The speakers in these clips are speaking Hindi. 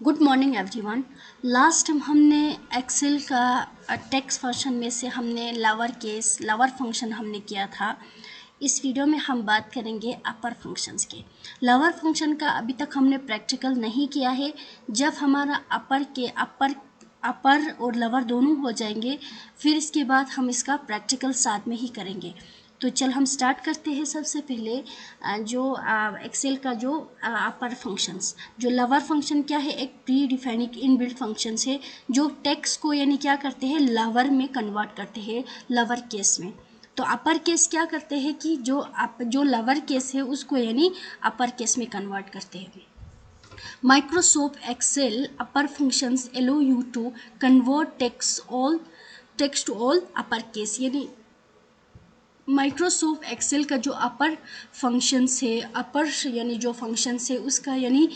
Good morning everyone. Last time हमने एक्सेल का टेक्स्ट फंक्शन में से हमने लवर फंक्शन हमने किया था। इस वीडियो में हम बात करेंगे अपर फंक्शंस के। लवर फंक्शन का अभी तक हमने प्रैक्टिकल नहीं किया है। जब हमारा अपर और लवर दोनों हो जाएंगे फिर इसके बाद हम इसका प्रैक्टिकल साथ में ही करेंगे। तो चल हम स्टार्ट करते हैं। सबसे पहले जो एक्सेल का जो अपर फंक्शंस, जो लवर फंक्शन क्या है, एक प्री डिफाइनिंग इनबिल्ट फंक्शंस है जो टेक्स्ट को यानी क्या करते हैं, लवर में कन्वर्ट करते हैं, लवर केस में। तो अपर केस क्या करते हैं कि जो लवर केस है उसको यानी अपर केस में कन्वर्ट करते हैं। Microsoft Excel upper functions allow you to convert text to all uppercase, यानी माइक्रोसॉफ्ट एक्सेल का जो अपर फंक्शंस है, अपर यानी जो फंक्शंस है उसका यानी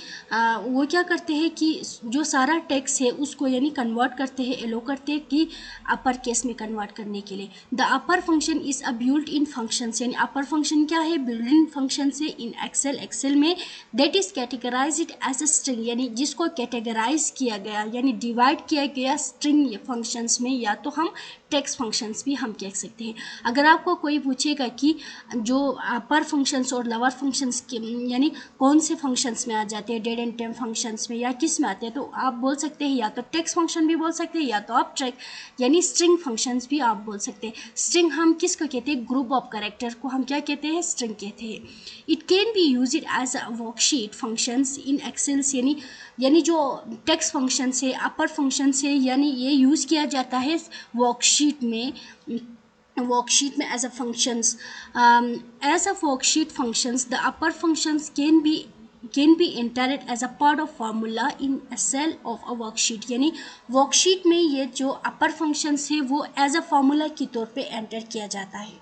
वो क्या करते हैं कि जो सारा टेक्स्ट है उसको यानी कन्वर्ट करते हैं, एलो करते हैं कि अपर केस में कन्वर्ट करने के लिए। The upper function is a built in functions, यानी अपर फंक्शन क्या है, बिल्ट इन फंक्शन है इन एक्सेल में। That is categorize it as a string, यानी जिसको कैटेगराइज किया गया यानी डिवाइड किया गया स्ट्रिंग फंक्शंस में, या तो हम टेक्स्ट फंक्शंस भी हम कह सकते हैं। अगर आपको कोई पूछेगा कि जो अपर फंक्शंस और लवर फंक्शंस के यानी कौन से फंक्शंस में आ जाते हैं, डेड एंड टाइम फंक्शंस में या किस में आते हैं, तो आप बोल सकते हैं या तो टेक्स्ट फंक्शन भी बोल सकते हैं या तो आप यानी स्ट्रिंग फंक्शंस भी आप बोल सकते हैं। स्ट्रिंग हम किसको कहते हैं, ग्रुप ऑफ कैरेक्टर को हम क्या कहते हैं, स्ट्रिंग कहते हैं। It can be use as a worksheet functions in Excels, यानी जो टेक्स्ट फंक्शन है, अपर फंक्शन है, यानी ये यूज़ किया जाता है वर्कशीट में as a functions. As a worksheet functions, the upper functions can be entered as a part of formula in a cell of a worksheet, यानी वर्कशीट में ये जो अपर फंक्शंस है वो एज अ फार्मूला के तौर पे एंटर किया जाता है।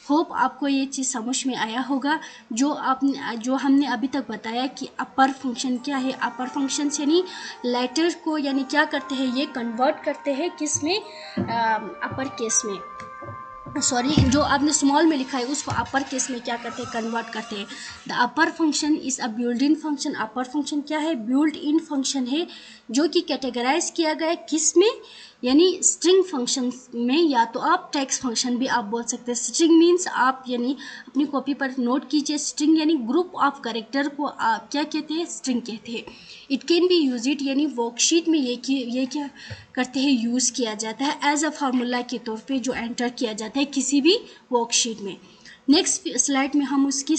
होप आपको ये चीज़ समझ में आया होगा। जो हमने अभी तक बताया कि अपर फंक्शन क्या है। अपर फंक्शन यानी लेटर को यानी क्या करते हैं, ये कन्वर्ट करते हैं किस में, अपर केस में। सॉरी, जो आपने स्मॉल में लिखा है उसको अपर केस में क्या करते हैं, कन्वर्ट करते हैं। The upper function is a built in function. Upper function क्या है, बिल्ट इन फंक्शन है जो कि कैटेगराइज किया गया है किस में, यानी स्ट्रिंग फंक्शन में, या तो आप टेक्स्ट फंक्शन भी आप बोल सकते हैं। स्ट्रिंग मीन्स आप यानी अपनी कॉपी पर नोट कीजिए, स्ट्रिंग यानी ग्रुप ऑफ कैरेक्टर को आप क्या कहते हैं, स्ट्रिंग कहते हैं। It can be use it, यानी वर्कशीट में ये क्या करते हैं, यूज़ किया जाता है एज अ फार्मूला के तौर पे जो एंटर किया जाता है किसी भी वर्कशीट में। नेक्स्ट स्लाइड में हम उसकी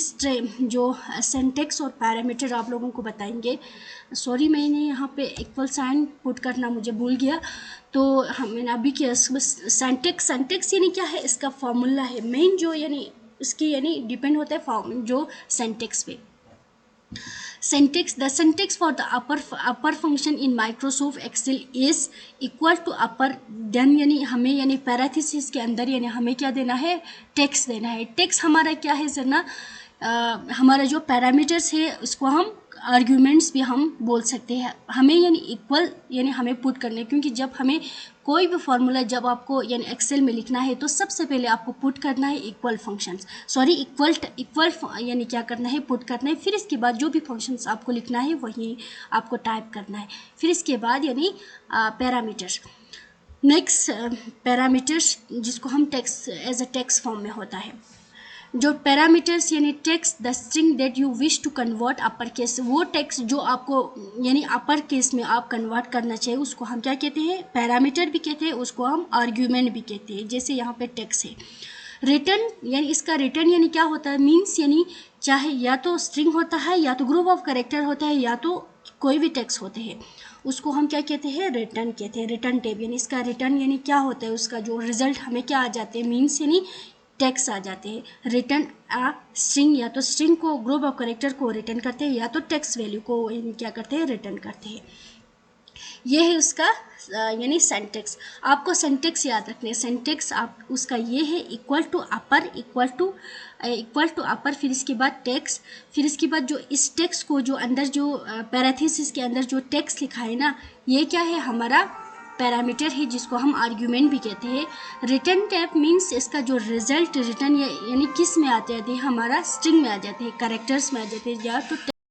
जो सिंटैक्स और पैरामीटर आप लोगों को बताएंगे। सॉरी, मैंने यहाँ पे इक्वल साइन पुट करना मुझे भूल गया, तो मैंने अभी किया। सिंटैक्स यानी क्या है, इसका फार्मूला है मेन जो यानी उसकी यानी डिपेंड होता है जो सिंटैक्स पे। The syntax for the upper function in Microsoft Excel is equal to upper then, यानी हमें यानी पैरेंथेसिस के अंदर यानी हमें क्या देना है, टेक्स्ट देना है। टेक्स्ट हमारा क्या है सर ना, हमारा जो पैरामीटर्स है उसको हम आर्ग्यूमेंट्स भी हम बोल सकते हैं। हमें यानी इक्वल यानी हमें पुट करने, क्योंकि जब हमें कोई भी फार्मूला जब आपको यानी एक्सेल में लिखना है तो सबसे पहले आपको पुट करना है इक्वल फंक्शंस, सॉरी इक्वल यानी क्या करना है, पुट करना है। फिर इसके बाद जो भी फंक्शंस आपको लिखना है वही आपको टाइप करना है। फिर इसके बाद यानी पैरामीटर्स। नेक्स्ट पैरामीटर्स जिसको हम text as a text form में होता है। जो पैरामीटर्स यानी text the string that you wish to convert upper case, वो टेक्स्ट जो आपको यानी अपर केस में आप कन्वर्ट करना चाहिए उसको हम क्या कहते हैं, पैरामीटर भी कहते हैं, उसको हम आर्ग्यूमेंट भी कहते हैं। जैसे यहाँ पे टेक्स्ट है, रिटर्न यानी इसका रिटर्न यानी क्या होता है, मीन्स यानी चाहे या तो स्ट्रिंग होता है या तो ग्रुप ऑफ कैरेक्टर होता है या तो कोई भी टेक्स्ट होते हैं, उसको हम क्या कहते हैं, रिटर्न कहते हैं। रिटर्न टेब यानी इसका रिटर्न यानी क्या होता है, उसका जो रिजल्ट हमें क्या आ जाते हैं, मीन्स यानी टेक्स्ट आ जाते हैं। रिटर्न अ स्ट्रिंग, या तो स्ट्रिंग को ग्रुप ऑफ कैरेक्टर को रिटर्न करते हैं या तो टेक्स्ट वैल्यू को क्या करते हैं, रिटर्न करते हैं। ये है उसका यानी सिंटैक्स। आपको सिंटैक्स याद रखने, सिंटैक्स आप उसका ये है equal to upper, equal to upper, फिर इसके बाद टेक्स्ट, फिर इसके बाद जो इस टेक्स्ट को जो अंदर जो पैरेंथेसिस के अंदर जो टेक्स्ट लिखा है ना, ये क्या है, हमारा पैरामीटर है जिसको हम आर्ग्यूमेंट भी कहते हैं। रिटर्न टाइप मीन्स इसका जो रिजल्ट रिटर्न यानी किस में आते हैं, हमारा स्ट्रिंग में आ जाते हैं, कैरेक्टर्स में आ जाते हैं, या तो